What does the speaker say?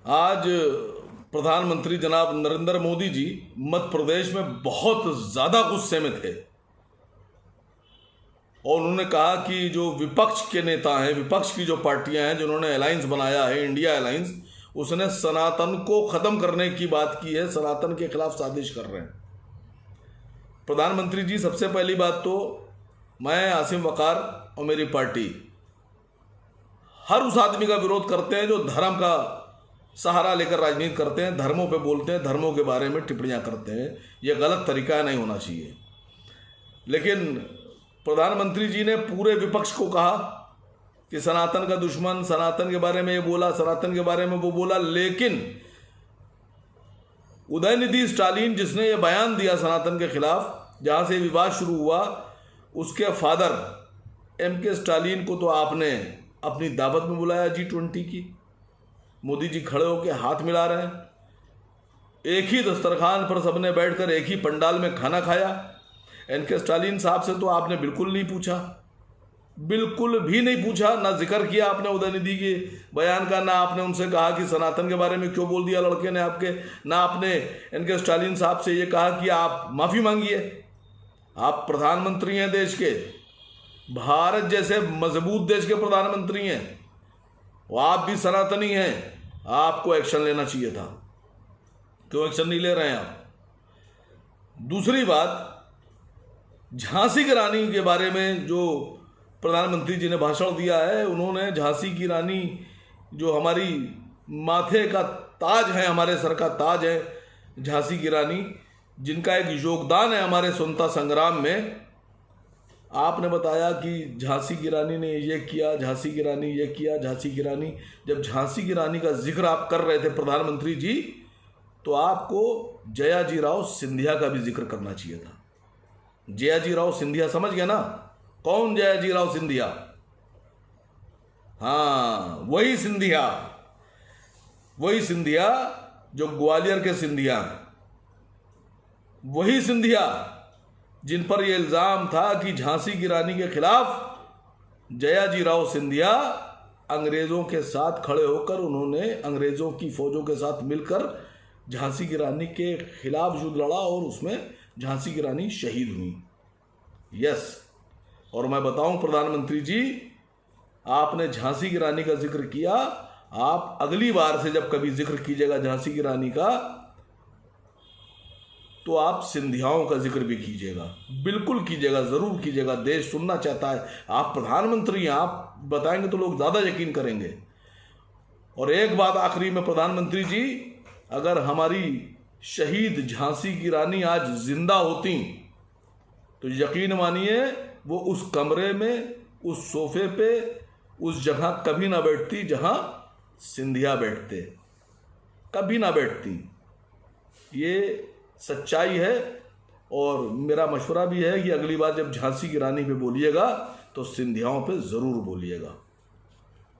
आज प्रधानमंत्री जनाब नरेंद्र मोदी जी मध्य प्रदेश में बहुत ज़्यादा गुस्से में थे और उन्होंने कहा कि जो विपक्ष के नेता हैं, विपक्ष की जो पार्टियां हैं जिन्होंने अलायंस बनाया है, इंडिया अलायंस, उसने सनातन को ख़त्म करने की बात की है, सनातन के खिलाफ साजिश कर रहे हैं। प्रधानमंत्री जी, सबसे पहली बात तो मैं, आसिम वक़ार और मेरी पार्टी हर उस आदमी का विरोध करते हैं जो धर्म का सहारा लेकर राजनीति करते हैं, धर्मों पे बोलते हैं, धर्मों के बारे में टिप्पणियां करते हैं। ये गलत तरीका नहीं होना चाहिए। लेकिन प्रधानमंत्री जी ने पूरे विपक्ष को कहा कि सनातन का दुश्मन, सनातन के बारे में ये बोला, सनातन के बारे में वो बोला। लेकिन उदयनिधि स्टालिन जिसने ये बयान दिया सनातन के खिलाफ, जहाँ से विवाद शुरू हुआ, उसके फादर MK स्टालिन को तो आपने अपनी दावत में बुलाया G20 की। मोदी जी खड़े होकर हाथ मिला रहे हैं। एक ही दस्तरखान पर सबने बैठकर एक ही पंडाल में खाना खाया। MK स्टालिन साहब से तो आपने बिल्कुल नहीं पूछा, बिल्कुल भी नहीं पूछा, ना जिक्र किया आपने उदयनिधि के बयान का, ना आपने उनसे कहा कि सनातन के बारे में क्यों बोल दिया लड़के ने आपके, ना आपने MK स्टालिन साहब से ये कहा कि आप माफ़ी मांगिए। आप प्रधानमंत्री हैं देश के, भारत जैसे मजबूत देश के प्रधानमंत्री हैं, वो आप भी सनातनी हैं, आपको एक्शन लेना चाहिए था। क्यों एक्शन नहीं ले रहे हैं आप? दूसरी बात, झांसी की रानी के बारे में जो प्रधानमंत्री जी ने भाषण दिया है, उन्होंने झांसी की रानी जो हमारी माथे का ताज है, हमारे सर का ताज है, झांसी की रानी, जिनका एक योगदान है हमारे स्वतंत्रता संग्राम में, आपने बताया कि झांसी की रानी ने ये किया, झांसी की रानी ये किया, झांसी की रानी। जब झांसी की रानी का जिक्र आप कर रहे थे प्रधानमंत्री जी, तो आपको जयाजी राव सिंधिया का भी जिक्र करना चाहिए था। जयाजी राव सिंधिया, समझ गया ना कौन जयाजी राव सिंधिया? हाँ, वही सिंधिया, वही सिंधिया जो ग्वालियर के सिंधिया, वही सिंधिया जिन पर यह इल्ज़ाम था कि झांसी की रानी के खिलाफ जयाजी राव सिंधिया अंग्रेज़ों के साथ खड़े होकर, उन्होंने अंग्रेज़ों की फ़ौजों के साथ मिलकर झांसी की रानी के खिलाफ युद्ध लड़ा और उसमें झांसी की रानी शहीद हुई। यस, और मैं बताऊं प्रधानमंत्री जी, आपने झांसी की रानी का जिक्र किया। आप अगली बार से जब कभी जिक्र कीजिएगा झांसी की रानी का, तो आप सिंधियाओं का जिक्र भी कीजिएगा, बिल्कुल कीजिएगा, ज़रूर कीजिएगा। देश सुनना चाहता है। आप प्रधानमंत्री हैं, आप बताएंगे तो लोग ज़्यादा यकीन करेंगे। और एक बात आखिरी में, प्रधानमंत्री जी, अगर हमारी शहीद झांसी की रानी आज जिंदा होती तो यकीन मानिए वो उस कमरे में, उस सोफे पे, उस जगह कभी ना बैठती जहां सिंधिया बैठते, कभी ना बैठती। ये सच्चाई है। और मेरा मशवरा भी है कि अगली बार जब झांसी की रानी पे बोलिएगा तो सिंधियाओं पे ज़रूर बोलिएगा।